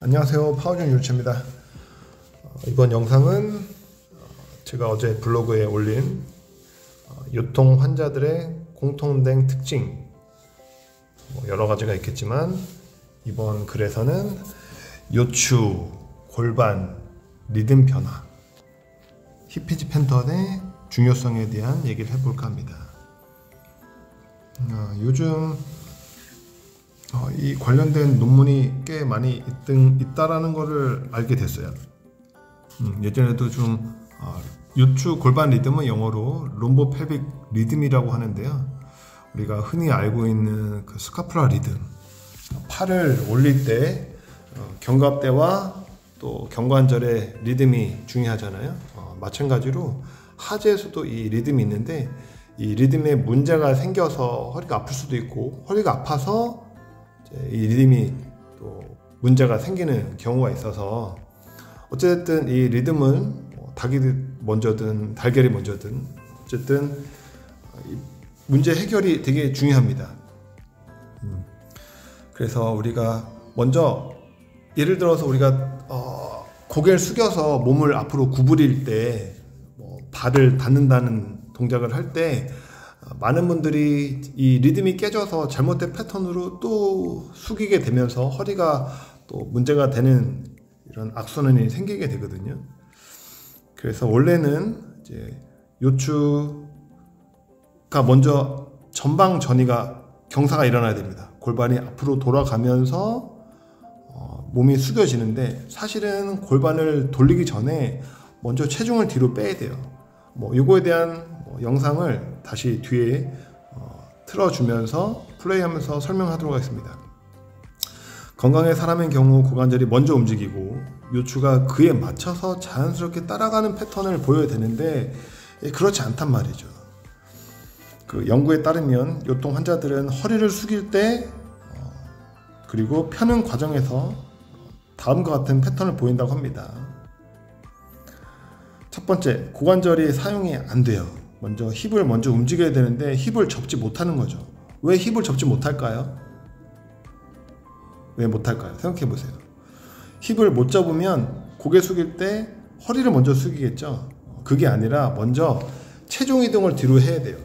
안녕하세요, 파워준 유치입니다. 이번 영상은 제가 어제 블로그에 올린 요통 환자들의 공통된 특징, 여러 가지가 있겠지만 이번 글에서는 요추, 골반, 리듬 변화, 히피지 패턴의 중요성에 대한 얘기를 해볼까 합니다. 요즘 이 관련된 논문이 꽤 많이 있다라는 것을 알게 됐어요. 예전에도 좀 요추 골반 리듬은 영어로 롬보펠빅 리듬이라고 하는데요. 우리가 흔히 알고 있는 그 스카푸라 리듬, 팔을 올릴 때 견갑대와 또 경관절의 리듬이 중요하잖아요. 마찬가지로 하지에서도 이 리듬이 있는데, 이 리듬에 문제가 생겨서 허리가 아플 수도 있고, 허리가 아파서 이 리듬이 또 문제가 생기는 경우가 있어서, 어쨌든 이 리듬은 닭이 먼저든 달걀이 먼저든 어쨌든 문제 해결이 되게 중요합니다. 그래서 우리가 먼저 예를 들어서 우리가 고개를 숙여서 몸을 앞으로 구부릴 때 발을 닿는다는 동작을 할 때 많은 분들이 이 리듬이 깨져서 잘못된 패턴으로 또 숙이게 되면서 허리가 또 문제가 되는 이런 악순환이 생기게 되거든요. 그래서 원래는 이제 요추가 먼저 전방 전이가 경사가 일어나야 됩니다. 골반이 앞으로 돌아가면서 몸이 숙여지는데, 사실은 골반을 돌리기 전에 먼저 체중을 뒤로 빼야 돼요. 이거에 대한 영상을 다시 뒤에 틀어주면서 플레이하면서 설명하도록 하겠습니다. 건강한 사람의 경우 고관절이 먼저 움직이고 요추가 그에 맞춰서 자연스럽게 따라가는 패턴을 보여야 되는데, 그렇지 않단 말이죠. 그 연구에 따르면 요통 환자들은 허리를 숙일 때 그리고 펴는 과정에서 다음과 같은 패턴을 보인다고 합니다. 첫 번째, 고관절이 사용이 안 돼요. 먼저 힙을 먼저 움직여야 되는데 힙을 접지 못하는 거죠. 왜 힙을 접지 못할까요? 왜 못할까요? 생각해 보세요. 힙을 못 접으면 고개 숙일 때 허리를 먼저 숙이겠죠. 그게 아니라 먼저 체중 이동을 뒤로 해야 돼요.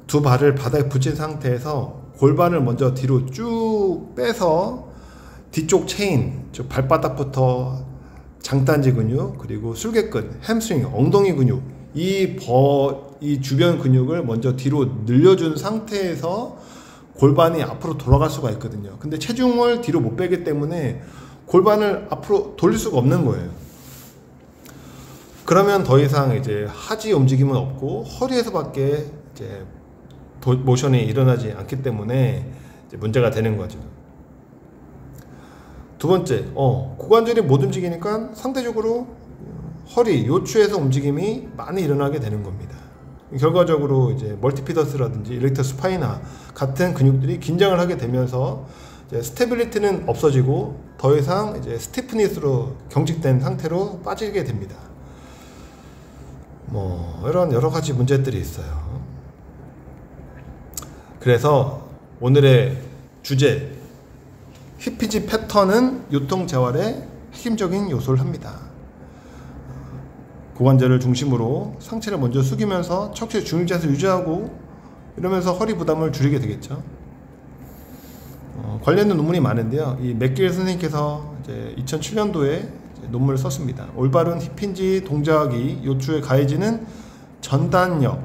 두 발을 바닥에 붙인 상태에서 골반을 먼저 뒤로 쭉 빼서 뒤쪽 체인, 즉 발바닥부터 장단지 근육, 그리고 술개근, 햄스트링, 엉덩이 근육, 이 주변 근육을 먼저 뒤로 늘려준 상태에서 골반이 앞으로 돌아갈 수가 있거든요. 근데 체중을 뒤로 못 빼기 때문에 골반을 앞으로 돌릴 수가 없는 거예요. 그러면 더 이상 이제 하지 움직임은 없고 허리에서밖에 이제 모션이 일어나지 않기 때문에 이제 문제가 되는 거죠. 두 번째, 고관절이 못 움직이니까 상대적으로 허리, 요추에서 움직임이 많이 일어나게 되는 겁니다. 결과적으로 이제 멀티피더스라든지 일렉터 스파이나 같은 근육들이 긴장을 하게 되면서 이제 스테빌리티는 없어지고 더 이상 이제 스티프니스로 경직된 상태로 빠지게 됩니다. 이런 여러 가지 문제들이 있어요. 그래서 오늘의 주제, 히피지 패턴은 요통 재활의 핵심적인 요소를 합니다. 고관절을 중심으로 상체를 먼저 숙이면서 척추의 중립자세를 유지하고 이러면서 허리 부담을 줄이게 되겠죠. 관련된 논문이 많은데요. 이 맥길 선생님께서 이제 2007년도에 논문을 썼습니다. 올바른 힙힌지 동작이 요추에 가해지는 전단력,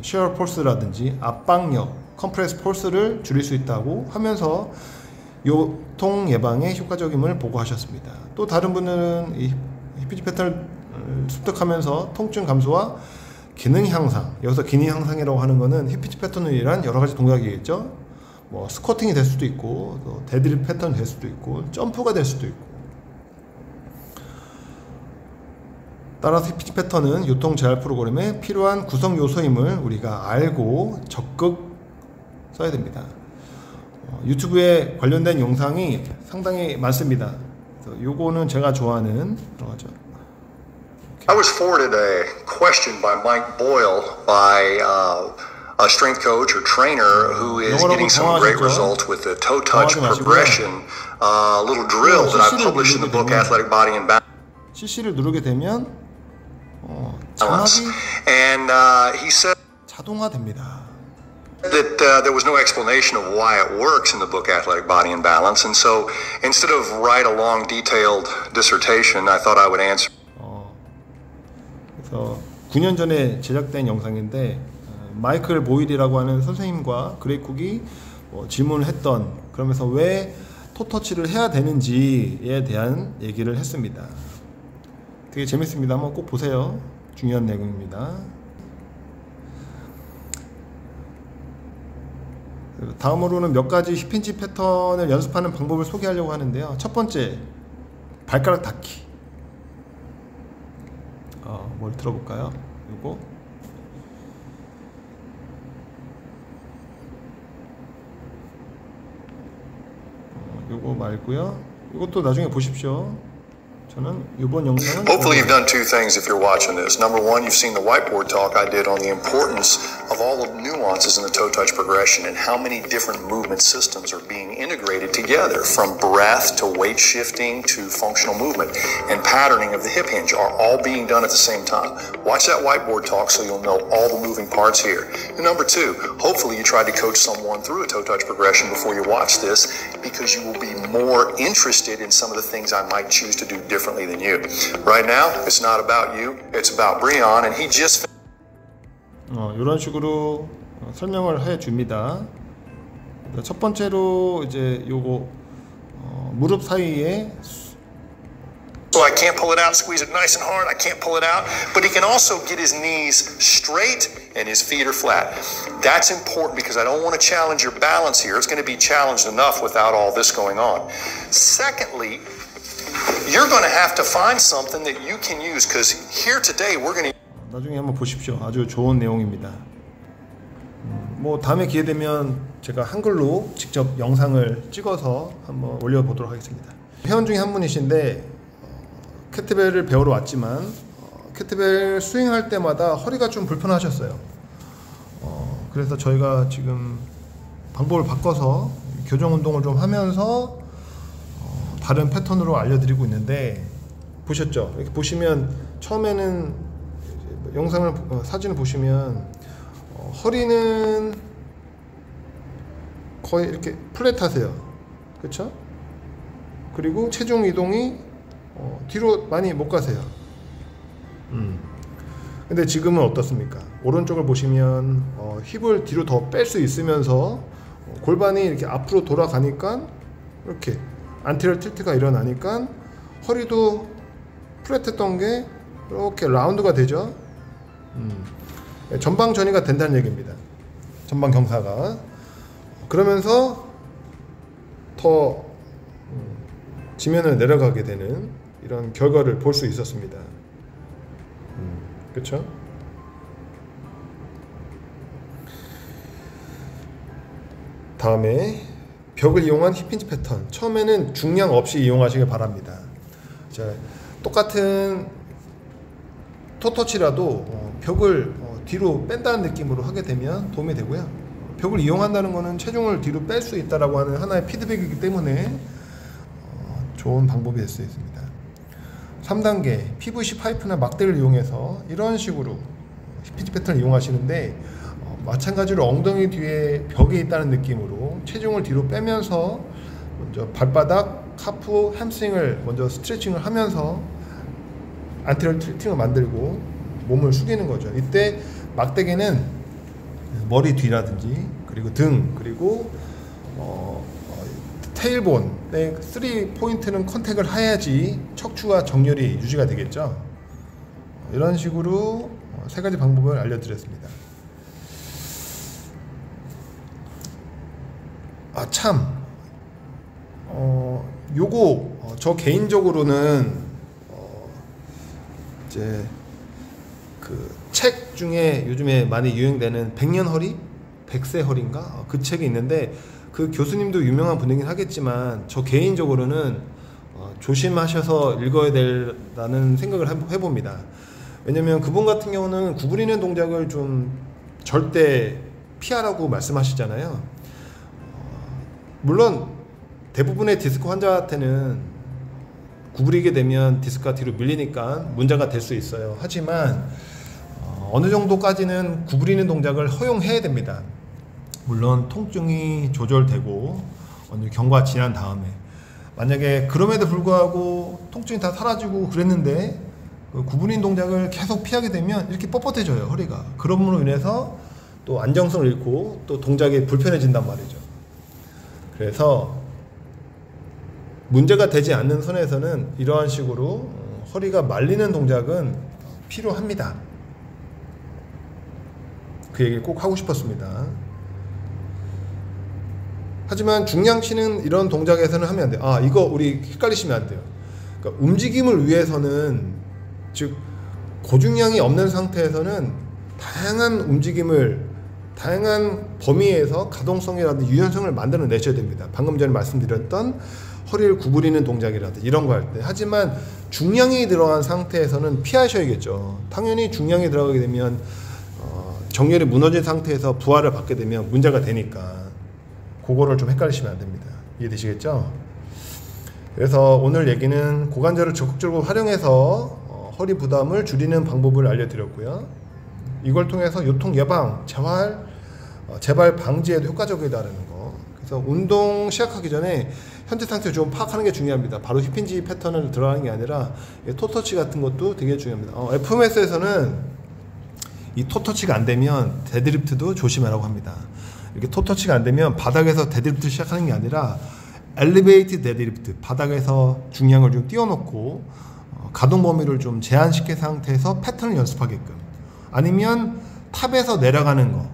shear force라든지 압박력, compress force를 줄일 수 있다고 하면서 요통 예방에 효과적임을 보고하셨습니다. 또 다른 분들은 이 히피지 패턴을 습득하면서 통증 감소와 기능 향상, 여기서 기능 향상이라고 하는 거는 히피지 패턴을 위한 여러 가지 동작이겠죠. 스쿼팅이 될 수도 있고, 또 데드리프트 패턴이 될 수도 있고, 점프가 될 수도 있고. 따라서 히피지 패턴은 요통 재활 프로그램에 필요한 구성 요소임을 우리가 알고 적극 써야 됩니다. 유튜브에 관련된 영상이 상당히 많습니다. 요거는 제가 좋아하는 거죠. I was forwarded a question by Mike Boyle by a strength coach or trainer who is getting some great results with the toe touch progression little drill that I published in the book Athletic Body and Balance. CC를 누르게 되면 장압이 And he said 자동화됩니다. that there was no explanation of why it works in the book Athletic Body and Balance, and so instead of write a long detailed dissertation, I thought I would answer. 그래서 9년 전에 제작된 영상인데 마이클 보일이라고 하는 선생님과 그레이 쿡이 질문을 했던, 그러면서 왜 토터치를 해야 되는지에 대한 얘기를 했습니다. 되게 재밌습니다. 한번 꼭 보세요. 중요한 내용입니다. 다음으로는 몇 가지 힙힌지 패턴을 연습하는 방법을 소개하려고 하는데요. 첫 번째, 발가락 닿기. 뭘 들어볼까요? 요거 말고요. 이것도 나중에 보십시오. 저는 이번 영상은 Hopefully you've done two things if you're watching this. Number one, you've seen the whiteboard talk I did on the importance of all the nuances in the toe touch progression and how many different movement systems are being integrated together, from breath to weight shifting to functional movement and patterning of the hip hinge are all being done at the same time. Watch that whiteboard talk so you'll know all the moving parts here. And number two, hopefully you tried to coach someone through a toe touch progression before you watch this, because you will be more interested in some of the things I might choose to do differently than you. Right now, it's not about you, it's about Breon, and he just 이런 식으로 설명을 해 줍니다. 첫 번째로 이제 요거 무릎 사이에 So I can't pull it out, squeeze it nice and hard, I can't pull it out, but he can also get his knees straight and his feet are flat. That's important because I don't want to challenge your balance here. It's going to be challenged enough without all this going on. Secondly, you're going to have to find something that you can use, because here today we're going to 나중에 한번 보십시오. 아주 좋은 내용입니다. 뭐 다음에 기회 되면 제가 한글로 직접 영상을 찍어서 한번 올려보도록 하겠습니다. 회원 중에 한 분이신데 캐트벨을 배우러 왔지만 캐트벨 스윙할 때마다 허리가 좀 불편하셨어요. 그래서 저희가 지금 방법을 바꿔서 교정 운동을 좀 하면서 다른 패턴으로 알려드리고 있는데, 보셨죠? 이렇게 보시면 처음에는 영상을 사진을 보시면 허리는 거의 이렇게 플랫하세요. 그렇죠? 그리고 체중 이동이 뒤로 많이 못 가세요. 근데 지금은 어떻습니까? 오른쪽을 보시면 힙을 뒤로 더 뺄 수 있으면서 골반이 이렇게 앞으로 돌아가니까 이렇게 안테리어 틸트가 일어나니까 허리도 플랫했던 게 이렇게 라운드가 되죠. 전방 전이가 된다는 얘기입니다. 전방 경사가. 그러면서 더 지면을 내려가게 되는 이런 결과를 볼 수 있었습니다. 그렇죠? 다음에 벽을 이용한 힙힌지 패턴. 처음에는 중량 없이 이용하시길 바랍니다. 자, 똑같은 토터치라도 벽을 뒤로 뺀다는 느낌으로 하게 되면 도움이 되고요. 벽을 이용한다는 것은 체중을 뒤로 뺄 수 있다라고 하는 하나의 피드백이기 때문에 좋은 방법이 될 수 있습니다. 3단계 PVC 파이프나 막대를 이용해서 이런 식으로 힙힌지 패턴을 이용하시는데 마찬가지로 엉덩이 뒤에 벽에 있다는 느낌으로 체중을 뒤로 빼면서 먼저 발바닥, 카프, 햄스트링을 먼저 스트레칭을 하면서 안테리어 틸팅을 만들고 몸을 숙이는 거죠. 이때 막대기는 머리 뒤라든지 그리고 등 그리고 테일본의 3포인트는 컨택을 해야지 척추와 정렬이 유지가 되겠죠. 이런 식으로 세 가지 방법을 알려드렸습니다. 요거 저 개인적으로는 이제 그 책 중에 요즘에 많이 유행되는 100년 허리? 100세 허리인가? 그 책이 있는데 그 교수님도 유명한 분이긴 하겠지만 저 개인적으로는 조심하셔서 읽어야 된다는 생각을 해봅니다. 왜냐면 그분 같은 경우는 구부리는 동작을 좀 절대 피하라고 말씀하시잖아요. 물론 대부분의 디스크 환자한테는 구부리게 되면 디스크가 뒤로 밀리니까 문제가 될 수 있어요. 하지만 어느 정도까지는 구부리는 동작을 허용해야 됩니다. 물론 통증이 조절되고 어느 경과가 지난 다음에, 만약에 그럼에도 불구하고 통증이 다 사라지고 그랬는데 그 구부리는 동작을 계속 피하게 되면 이렇게 뻣뻣해져요, 허리가. 그럼으로 인해서 또 안정성을 잃고 또 동작이 불편해진단 말이죠. 그래서 문제가 되지 않는 선에서는 이러한 식으로 허리가 말리는 동작은 필요합니다. 그 얘기를 꼭 하고 싶었습니다. 하지만 중량치는 이런 동작에서는 하면 안 돼요. 이거 우리 헷갈리시면 안 돼요. 그러니까 움직임을 위해서는, 즉 고중량이 없는 상태에서는 다양한 움직임을 다양한 범위에서 가동성이라든지 유연성을 만들어 내셔야 됩니다. 방금 전에 말씀드렸던 허리를 구부리는 동작이라든지 이런 거 할 때. 하지만 중량이 들어간 상태에서는 피하셔야겠죠. 당연히 중량이 들어가게 되면 정렬이 무너진 상태에서 부하를 받게 되면 문제가 되니까 그거를 좀 헷갈리시면 안 됩니다. 이해되시겠죠? 그래서 오늘 얘기는 고관절을 적극적으로 활용해서 허리 부담을 줄이는 방법을 알려드렸고요. 이걸 통해서 요통 예방, 재발 방지에도 효과적이다라는 거. 그래서 운동 시작하기 전에 현재 상태 좀 파악하는 게 중요합니다. 바로 힙힌지 패턴을 들어가는 게 아니라 토터치 같은 것도 되게 중요합니다. FMS에서는 이 토터치가 안 되면 데드리프트도 조심하라고 합니다. 이렇게 토터치가 안 되면 바닥에서 데드리프트 시작하는 게 아니라 엘리베이트 데드리프트, 바닥에서 중량을 좀 띄워놓고 가동 범위를 좀 제한시킨 상태에서 패턴을 연습하게끔, 아니면 탑에서 내려가는 거,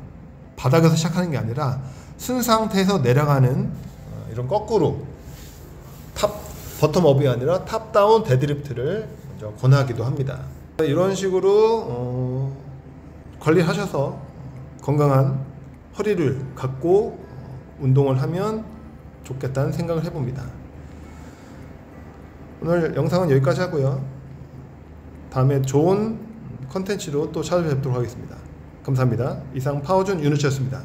바닥에서 시작하는 게 아니라 쓴 상태에서 내려가는 이런 거꾸로 버텀업이 아니라 탑다운 데드리프트를 먼저 권하기도 합니다. 이런 식으로 관리하셔서 건강한 허리를 갖고 운동을 하면 좋겠다는 생각을 해봅니다. 오늘 영상은 여기까지 하고요. 다음에 좋은 컨텐츠로 또 찾아뵙도록 하겠습니다. 감사합니다. 이상 파워존 윤우치였습니다.